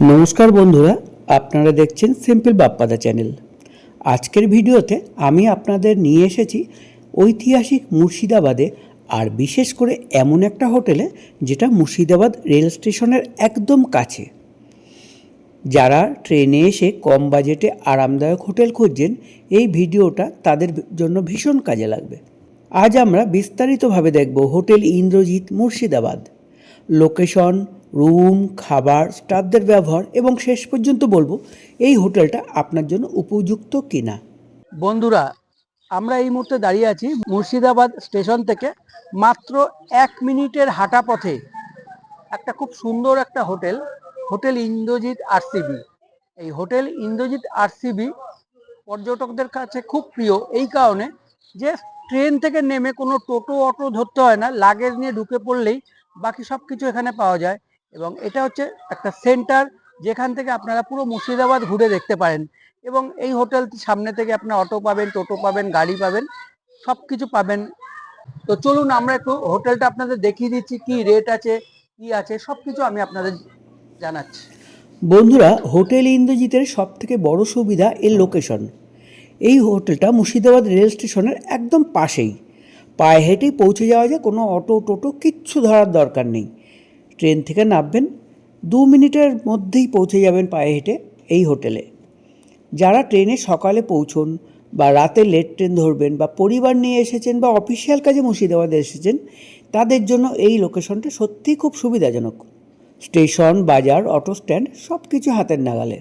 নমস্কার বন্ধুরা, আপনারা দেখছেন সিম্পল বাপ্পাদা চ্যানেল। আজকের ভিডিওতে আমি আপনাদের নিয়ে এসেছি ঐতিহাসিক মুর্শিদাবাদে, আর বিশেষ করে এমন একটা হোটেলে যেটা মুর্শিদাবাদ রেল স্টেশনের একদম কাছে। যারা ট্রেনে এসে কম বাজেটে আরামদায়ক হোটেল খুঁজছেন, এই ভিডিওটা তাদের জন্য ভীষণ কাজে লাগবে। আজ আমরা বিস্তারিতভাবে দেখব hotel Indrajit Murshidabad, location, room, খাবার, স্টাফদের ব্যবহার এবং শেষ পর্যন্ত বলবো এই হোটেলটা আপনার জন্য উপযুক্ত কিনা। বন্ধুরা, আমরা এই মুহূর্তে দাঁড়িয়ে আছি মুর্শিদাবাদ স্টেশন থেকে মাত্র 1 মিনিটের হাঁটা পথে একটা খুব সুন্দর একটা হোটেল, হোটেল ইন্দ্রজিৎ আরসিবি। এই হোটেল ইন্দ্রজিৎ আরসিবি পর্যটকদের কাছে খুব প্রিয় এই কারণে যে ট্রেন থেকে নেমে কোনো টোটো অটো ধরতে হয় না, লাগেজ নিয়ে ঢুকে পড়লেই বাকি সব কিছু এখানে পাওয়া যায়। এবং এটা হচ্ছে একটা সেন্টার যেখান থেকে আপনারা পুরো মুর্শিদাবাদ ঘুরে দেখতে পারেন। এবং এই হোটেল সামনে থেকে আপনারা অটো পাবেন, টোটো পাবেন, গাড়ি পাবেন, সব কিছু পাবেন। তো চলুন আমরা একটু হোটেলটা আপনাদের দেখিয়ে দিচ্ছি, কি রেট আছে, কি আছে, সব কিছু আমি আপনাদের জানাচ্ছি। বন্ধুরা, হোটেল ইন্দ্রজিতের সব থেকে বড় সুবিধা এর লোকেশন। এই হোটেলটা মুর্শিদাবাদ রেল স্টেশনের একদম পাশেই, পায়ে হেঁটেই পৌঁছে যাওয়া যায়, কোনো অটো টোটো কিচ্ছু ধরার দরকার নেই। ট্রেন থেকে নামবেন, 2 মিনিটের মধ্যেই পৌঁছে যাবেন পায়ে হেঁটে এই হোটেলে। যারা ট্রেনে সকালে পৌঁছন বা রাতে লেট ট্রেন ধরবেন বা পরিবার নিয়ে এসেছেন বা অফিসিয়াল কাজে মুর্শিদাবাদে এসেছেন, তাদের জন্য এই লোকেশনটা সত্যিই খুব সুবিধাজনক। স্টেশন, বাজার, অটো স্ট্যান্ড সব কিছু হাতের নাগালে।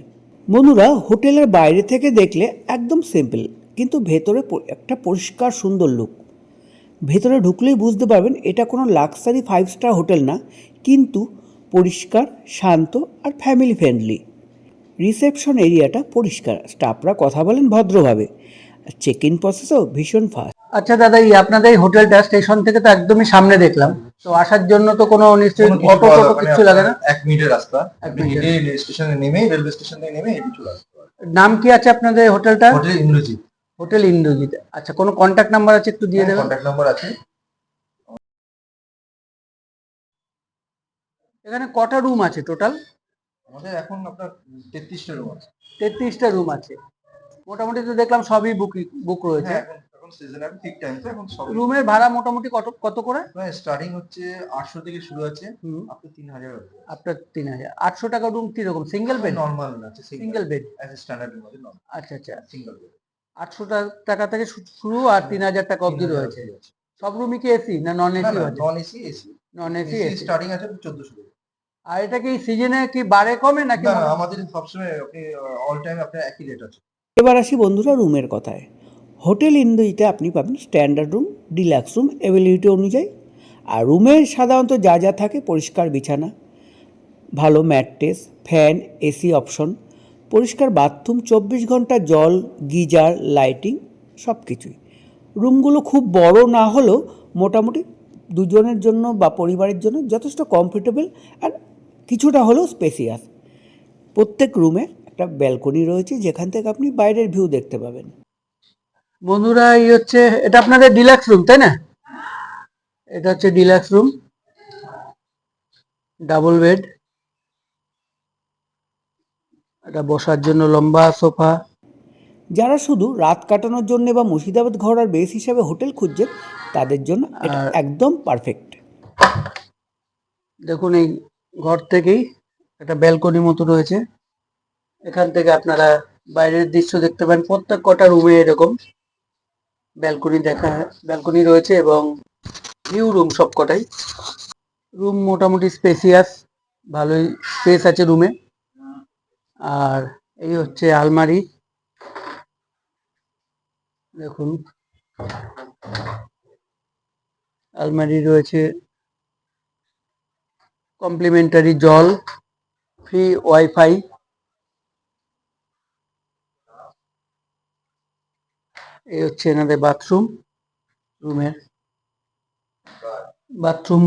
বন্ধুরা, হোটেলের বাইরে থেকে দেখলে একদম সিম্পল, কিন্তু ভেতরে একটা পরিষ্কার সুন্দর লুক। ভেতরে ঢুকলেই বুঝতে পারবেন এটা কোনো লাক্সারি 5 স্টার হোটেল না, কিন্তু পরিষ্কার, শান্ত আর ফ্যামিলি ফ্রেন্ডলি। রিসেপশন এরিয়াটা পরিষ্কার, স্টাফরা কথা বলেন ভদ্রভাবে, চেক ইন প্রসেসও ভীষণ ফাস্ট। আচ্ছা দাদা, এই আপনাদের এই হোটেলটা স্টেশন থেকে তো একদমই সামনে দেখলাম, তো আসার জন্য তো কোনো নিশ্চয়ই অটো টোটো কিছু লাগে না? 1 মিনিটের রাস্তা। আপনি হেঁটে স্টেশনে নেমে রেলওয়ে স্টেশন থেকে নেমে হেঁটে চলে আসতে পারেন। নাম কি আছে আপনাদের হোটেলটা? হোটেল ইন্দ্রজিৎ। হোটেল ইন্দ্রজিৎ। আচ্ছা, কোনো কন্ট্যাক্ট নাম্বার আছে একটু দিয়ে দেবেন? কন্ট্যাক্ট নাম্বার আছে। এখানে কটা রুম আছে টোটাল? আমাদের এখন আপনার 33টা রুম আছে। 33টা রুম আছে। মোটামুটি তো দেখলাম সবই বুক রয়েছে। হ্যাঁ, এখন সিজনাল ঠিক টাইম, তো এখন সব রুমের ভাড়া মোটামুটি কত কত করে? স্টার্টিং হচ্ছে 800 থেকে শুরু আছে, আপ টু 3000 অবধি। আপনার 3000। 800 টাকা রুম কিরকম? Single bed? নরমাল আছে, single bed as a standard এর মধ্যে নরমাল। আচ্ছা আচ্ছা। সিঙ্গেল বেড 800 টাকা থেকে শুরু আর 3000 টাকা অবধি রয়েছে। সব রুমই কি এসি না নন এসি আছে? Non AC, AC. Non AC AC starting আছে 1400 টাকা। আর এটা কি সিজনে কি বাড়ে কমে নাকি? না, আমাদের সবসময় আপনি অল টাইম আপনার একই রেট আছে। এবার আসি বন্ধুরা রুমের কথায়। হোটেল ইন্দ্রজিতে আপনি পাবেন standard room, deluxe room availability অনুযায়ী। আর রুমের সাধারণত যা যা থাকে: পরিষ্কার বিছানা, ভালো ম্যাট্রেস, ফ্যান, এসি অপশন, পরিষ্কার বাথরুম, 24 ঘন্টা জল, গিজার, লাইটিং, সব কিছুই। রুমগুলো খুব বড় না হলেও মোটামুটি দুজনের জন্য বা পরিবারের জন্য যথেষ্ট কমফোর্টেবল আর কিছুটা হলেও স্পেসিয়াস। প্রত্যেক রুমে একটা ব্যালকনি রয়েছে, যেখান থেকে আপনি বাইরের ভিউ দেখতে পাবেন। বন্ধুরা, এই হচ্ছে, এটা আপনাদের ডিলাক্স রুম তাই না? এটা হচ্ছে ডিলাক্স রুম, ডাবল বেড, এটা বসার জন্য লম্বা সোফা। যারা শুধু রাত কাটানোর জন্য বা মুর্শিদাবাদ ঘোরার বেস হিসাবে হোটেল খুঁজছেন, তাদের জন্য এটা একদম পারফেক্ট। দেখুন, এই ঘর থেকেই একটা ব্যালকনি মতো রয়েছে, এখান থেকে আপনারা বাইরের দৃশ্য দেখতে পান। প্রত্যেক কটা রুমে এরকম ব্যালকনি রয়েছে এবং ভিউ রুম সব কটাই। রুম মোটামুটি স্পেসিয়াস, ভালোই স্পেস আছে রুমে। আর এই হচ্ছে আলমারি, দেখুন আলমারি রয়েছে, কমপ্লিমেন্টারি জল, ফ্রি ওয়াইফাই। এই হচ্ছে এনাদের বাথরুম। রুমের bathroom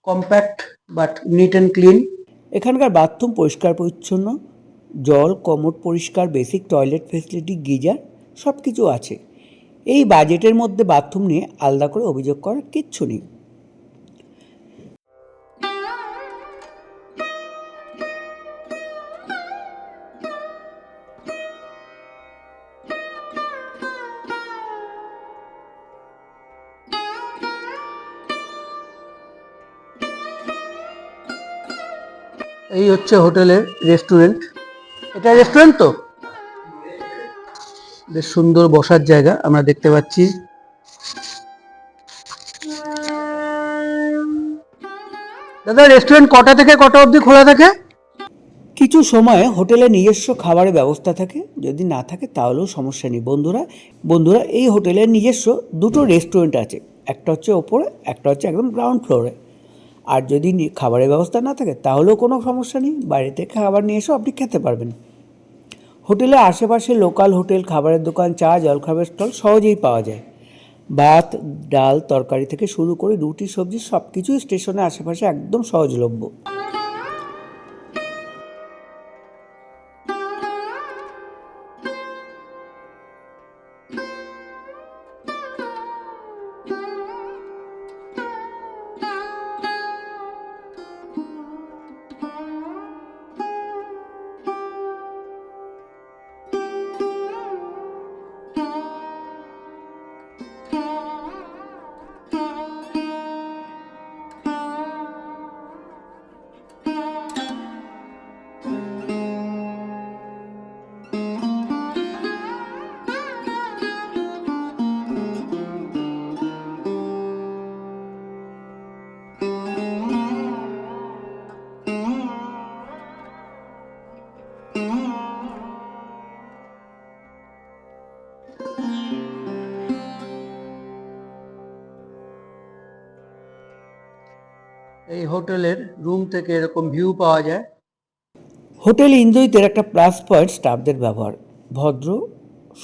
compact but neat and clean. এখানকার বাথরুম পরিষ্কার পরিচ্ছন্ন, জল কমোড পরিষ্কার, বেসিক টয়লেট ফেসিলিটি, গিজার সব কিছু আছে। এই বাজেটের মধ্যে বাথরুম নিয়ে আলাদা করে অভিযোগ করার কিচ্ছু নেই। এই হচ্ছে হোটেলের রেস্টুরেন্ট। এটা রেস্টুরেন্ট তো, বেশ সুন্দর বসার জায়গা আমরা দেখতে পাচ্ছি। দাদা, রেস্টুরেন্ট কটা থেকে কটা অবধি খোলা থাকে? কিছু সময়ে হোটেলে নিজস্ব খাবারের ব্যবস্থা থাকে, যদি না থাকে তাহলেও সমস্যা নেই। বন্ধুরা এই হোটেলের নিজস্ব দুটো রেস্টুরেন্ট আছে, একটা হচ্ছে ওপরে, একটা হচ্ছে একদম গ্রাউন্ড ফ্লোরে। আর যদি খাবারের ব্যবস্থা না থাকে তাহলেও কোনো সমস্যা নেই, বাইরে থেকে খাবার নিয়ে এসেও আপনি খেতে পারবেন। হোটেলের আশেপাশে লোকাল হোটেল, খাবারের দোকান, চা জলখাবারের স্টল সহজেই পাওয়া যায়। ভাত, ডাল, তরকারি থেকে শুরু করে রুটি, সবজি সব কিছুই স্টেশনের আশেপাশে একদম সহজলভ্য। এই হোটেলের রুম থেকে এরকম ভিউ পাওয়া যায়। হোটেল ইন্দ্রজিতের একটা প্লাস পয়েন্ট স্টাফদের ব্যবহার, ভদ্র,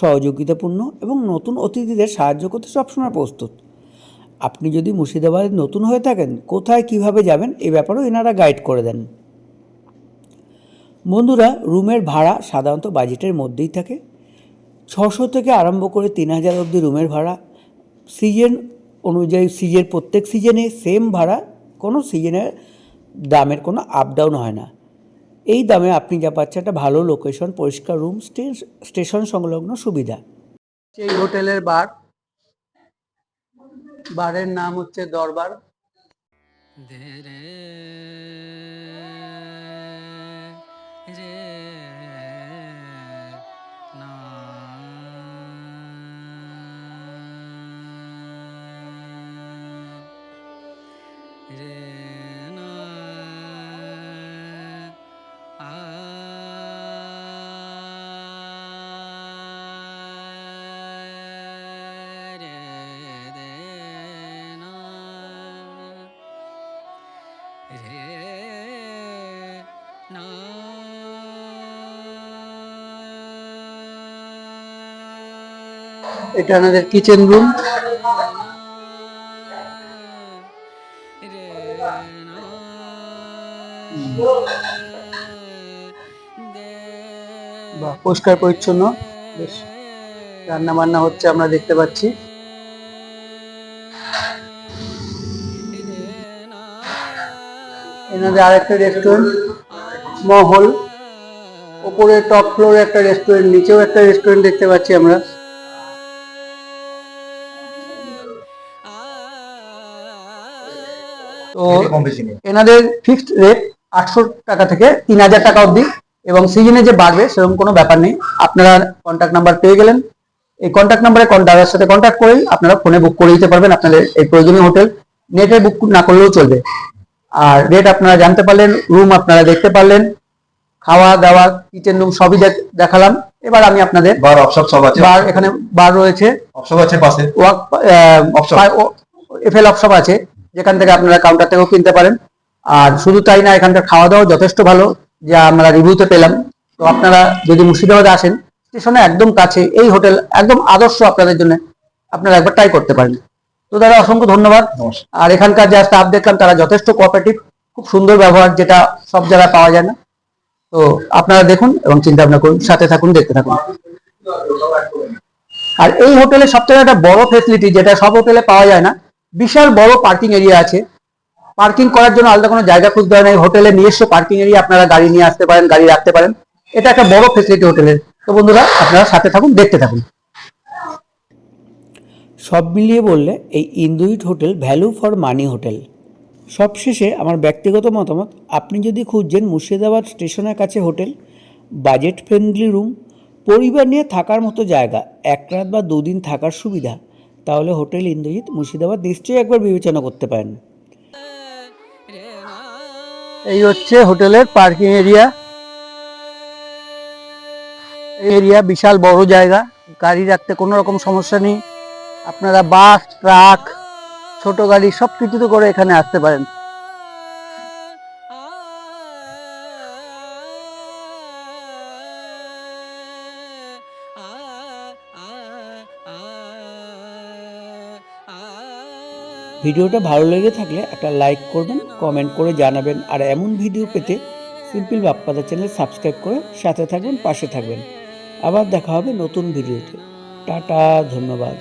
সহযোগিতাপূর্ণ এবং নতুন অতিথিদের সাহায্য করতে সবসময় প্রস্তুত। আপনি যদি মুর্শিদাবাদে নতুন হয়ে থাকেন, কোথায় কিভাবে যাবেন এ ব্যাপারেও এনারা গাইড করে দেন। বন্ধুরা, রুমের ভাড়া সাধারণত বাজেটের মধ্যেই থাকে। 600 থেকে আরম্ভ করে 3000 অবধি রুমের ভাড়া। সিজন অনুযায়ী প্রত্যেক সিজনে সেম ভাড়া, কোনো সিজনের দামের কোনো আপ ডাউন হয় না। এই দামে আপনি যা পাচ্ছেন একটা ভালো লোকেশন, পরিষ্কার রুম, স্টেশন সংলগ্ন সুবিধা। এই হোটেলের বারের নাম হচ্ছে দরবার। এটা আমাদের কিচেন রুম। বা পরিষ্কার পরিচ্ছন্ন, বেশ রান্না বান্না হচ্ছে আমরা দেখতে পাচ্ছি। এনাদের আরেকটা রেস্টুরেন্ট মহল, ওপরে টপ ফ্লোরে একটা রেস্টুরেন্ট, নিচেও একটা রেস্টুরেন্ট দেখতে পাচ্ছি আমরা। তো এনাদের ফিক্সড রেট 800 টাকা থেকে 3000 টাকা অবধি, এবং সিজনে যে বাড়বে সেরকম কোনো ব্যাপার নেই। আপনারা কন্ট্যাক্ট নাম্বার পেয়ে গেলেন, এই কন্ট্যাক্ট নাম্বারে দাদার সাথে কন্ট্যাক্ট করেই আপনারা ফোনে বুক করে দিতে পারবেন আপনাদের এই প্রয়োজনীয় হোটেল। নেটে বুক না করলেও চলবে। আর রেট আপনারা জানতে পারলেন, রুম আপনারা দেখতে পারলেন, খাওয়া দাওয়া, কিচেন রুম সবই দেখালাম। এবার আমি আপনাদের বার অপশন সব আছে, বার এখানে বার রয়েছে, অপশন আছে পাশে, এফএল অপশন আছে, যেখান থেকে আপনারা কাউন্টার থেকেও কিনতে পারেন। আর শুধু তাই না, এখানকার খাওয়া দাওয়া যথেষ্ট ভালো, যা আমরা রিভিউতে পেলাম। তো আপনারা যদি মুর্শিদাবাদে আসেন, স্টেশনে একদম কাছে এই হোটেল একদম আদর্শ আপনাদের জন্য, আপনারা একবার ট্রাই করতে পারেন। তো দাদা, অসংখ্য ধন্যবাদ। আর এখানকার যা স্টাফ দেখলাম তারা যথেষ্ট কোঅপারেটিভ, খুব সুন্দর ব্যবহার, যেটা সব জায়গায় পাওয়া যায় না। তো আপনারা দেখুন এবং চিন্তা ভাবনা করুন, সাথে থাকুন, দেখতে থাকুন। আর এই হোটেলে সবথেকে একটা বড় ফেসিলিটি, যেটা সব হোটেলে পাওয়া যায় না, বিশাল বড় পার্কিং এরিয়া আছে। পার্কিং করার জন্য আলাদা কোনো জায়গা খুঁজতে হয় না, এই হোটেলে নিজস্ব পার্কিং এরিয়া, আপনারা গাড়ি নিয়ে আসতে পারেন, গাড়ি রাখতে পারেন। এটা একটা বড় ফেসিলিটি হোটেলের। তো বন্ধুরা, আপনারা সাথে থাকুন, দেখতে থাকুন। সব মিলিয়ে বললে এই Indrajit hotel value for money hotel. সবশেষে আমার ব্যক্তিগত মতামত, আপনি যদি খুঁজছেন মুর্শিদাবাদ স্টেশনের কাছে হোটেল, বাজেট ফ্রেন্ডলি রুম, পরিবার নিয়ে থাকার মতো জায়গা, 1 রাত বা 2 দিন থাকার সুবিধা, তাহলে হোটেল ইন্দ্রজিৎ মুর্শিদাবাদ নিশ্চয়ই একবার বিবেচনা করতে পারেন। এই হচ্ছে হোটেলের পার্কিং এরিয়া। এই এরিয়া বিশাল বড় জায়গা, গাড়ি রাখতে কোনো রকম সমস্যা নেই। আপনারা বাস, ট্রাক, ছোট গাড়ি সব কিছুতে করে এখানে আসতে পারেন। ভিডিওটা ভালো লেগে থাকলে একটা লাইক করবেন, কমেন্ট করে জানাবেন, আর এমন ভিডিও পেতে সিম্পল বাপ্পাদা চ্যানেল সাবস্ক্রাইব করে সাথে থাকবেন, পাশে থাকবেন। আবার দেখা হবে নতুন ভিডিওতে। টাটা, ধন্যবাদ।